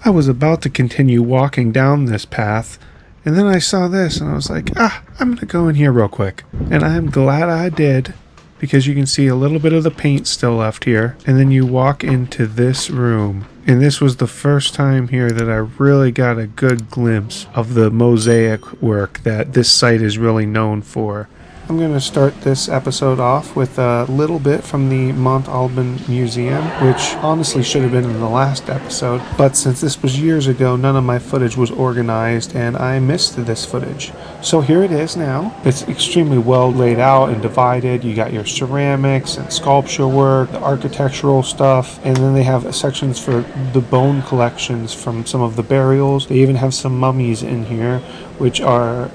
I was about to continue walking down this path, and then I saw this and I was like, I'm going to go in here real quick. And I'm glad I did, because you can see a little bit of the paint still left here. And then you walk into this room. And this was the first time here that I really got a good glimpse of the mosaic work that this site is really known for. I'm going to start this episode off with a little bit from the Albán Museum, which honestly should have been in the last episode, but since this was years ago, none of my footage was organized and I missed this footage. So here it is now. It's extremely well laid out and divided. You got your ceramics and sculpture work, the architectural stuff, and then they have sections for the bone collections from some of the burials. They even have some mummies in here, which are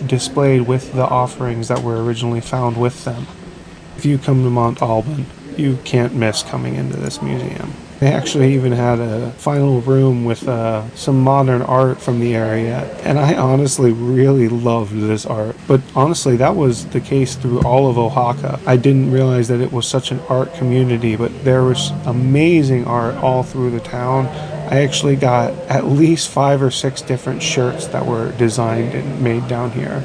displayed with the offerings that were originally found with them. If you come to Mount Albán, you can't miss coming into this museum. They actually even had a final room with some modern art from the area, and I honestly really loved this art. But honestly, that was the case through all of Oaxaca. I didn't realize that it was such an art community, but there was amazing art all through the town. I actually got at least 5 or 6 different shirts that were designed and made down here.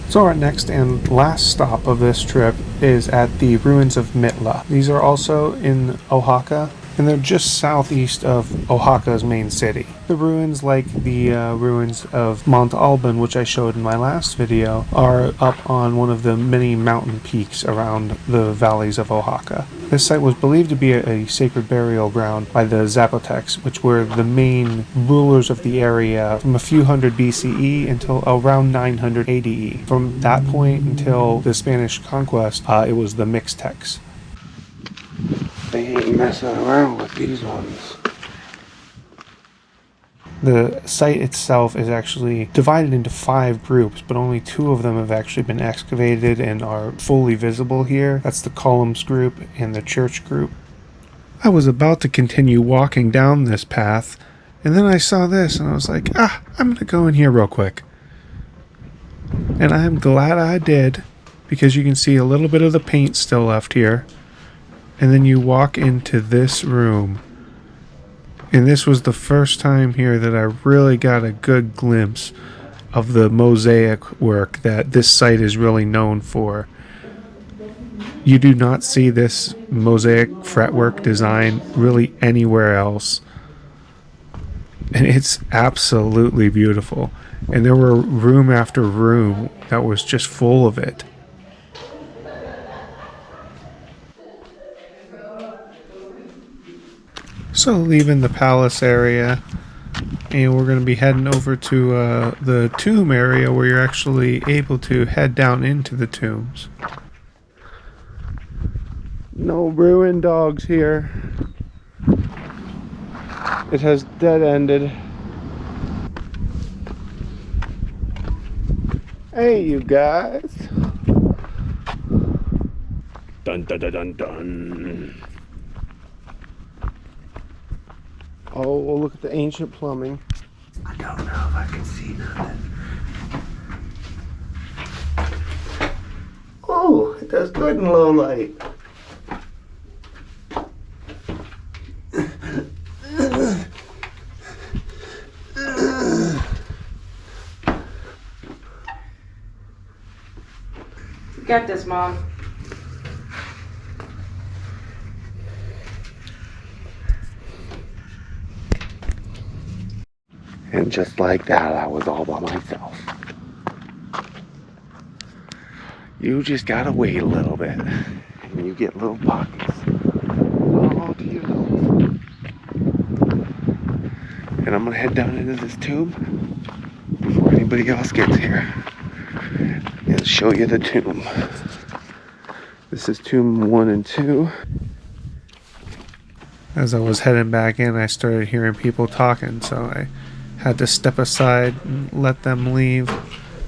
So our next and last stop of this trip is at the ruins of Mitla. These are also in Oaxaca, and they're just southeast of Oaxaca's main city. The ruins, like the ruins of Monte Albán, which I showed in my last video, are up on one of the many mountain peaks around the valleys of Oaxaca. This site was believed to be a sacred burial ground by the Zapotecs, which were the main rulers of the area from a few hundred BCE until around 900 ADE. From that point until the Spanish conquest, it was the Mixtecs. They ain't messing around with these ones. The site itself is actually divided into 5 groups, but only 2 of them have actually been excavated and are fully visible here. That's the columns group and the church group. I was about to continue walking down this path, and then I saw this and I was like, I'm going to go in here real quick. And I'm glad I did, because you can see a little bit of the paint still left here. And then you walk into this room. And this was the first time here that I really got a good glimpse of the mosaic work that this site is really known for. You do not see this mosaic fretwork design really anywhere else. And it's absolutely beautiful. And there were room after room that was just full of it. So leaving the palace area, and we're going to be heading over to the tomb area where you're actually able to head down into the tombs. No ruin dogs here. It has dead-ended. Hey, you guys. Dun dun dun dun dun. Oh, well, look at the ancient plumbing. I don't know if I can see nothing. Oh, it does good in low light. You got this, Mom. And just like that, I was all by myself. You just gotta wait a little bit, and you get little pockets all to your little. And I'm gonna head down into this tomb before anybody else gets here and show you the tomb. This is tomb 1 and 2. As I was heading back in, I started hearing people talking, so I had to step aside and let them leave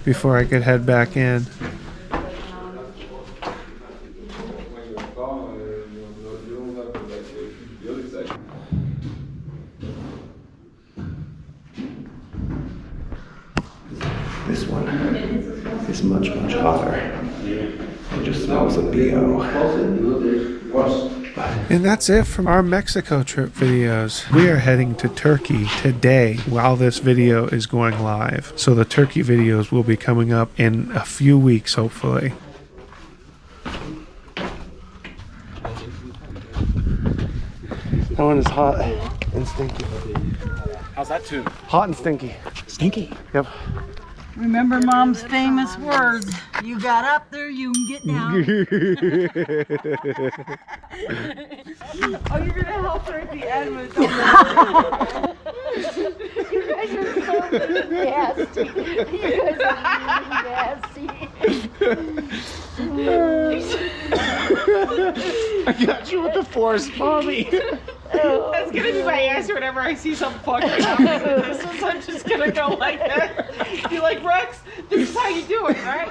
before I could head back in. This one is much, much hotter. It just smells of BO. And that's it from our Mexico trip videos. We are heading to Turkey today while this video is going live. So the Turkey videos will be coming up in a few weeks, hopefully. That one is hot and stinky. How's that tune? Hot and stinky. Stinky. Yep. Remember Mom's famous words, you got up there, you can get down. Oh, you're gonna help her at the end with You guys are so nasty. You guys are really nasty. I got you with the force, mommy. That's gonna be my answer whenever I see something fucking happen. This is I'm just gonna go like that. Be like, Rex, this is how you do it, right?